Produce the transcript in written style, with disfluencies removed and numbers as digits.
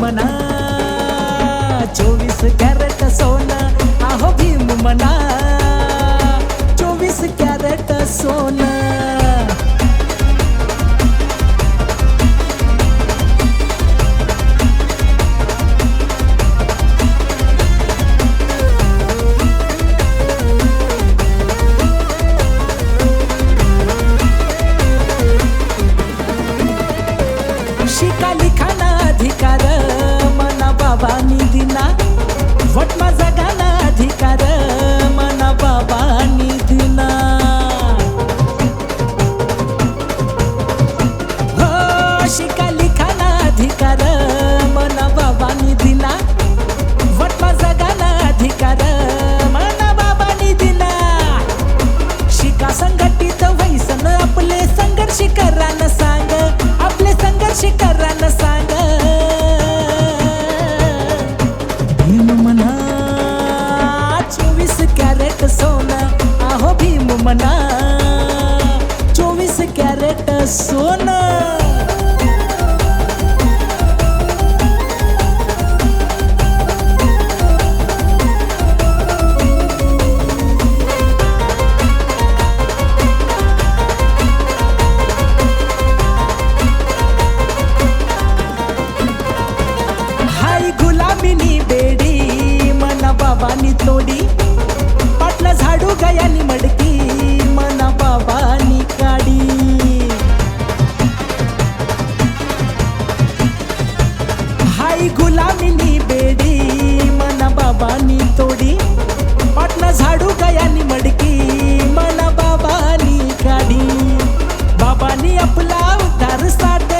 म्हणा 24 कॅरेट सोनं आहो भीम म्हणा 24 कॅरेट सोनं शिका लिखाना अधिकार मना बाबांनी दिना वटमा जगाना अधिकार मना बाबांनी दिना हो शिका लिखाना अधिकार मना बाबांनी दिना वटमा जगाना अधिकार मना बाबांनी दिना शिका संघटित वैसन आपले संघर्ष करान सांग आपले संघर्ष करान सांग भीम म्हणा 24 कॅरेट सोनं आहो भीम म्हणा 24 कॅरेट सोनं गुलाबीनी बेडी मना बाबांनी तोडी पाटला झाडू गयानी मडकी मना बाबांनी काढी हाय गुलाबीनी बेडी मना बाबांनी तोडी पाटला झाडू गयानी मडकी मना बाबांनी काढी बाबांनी आपला उद्धार साध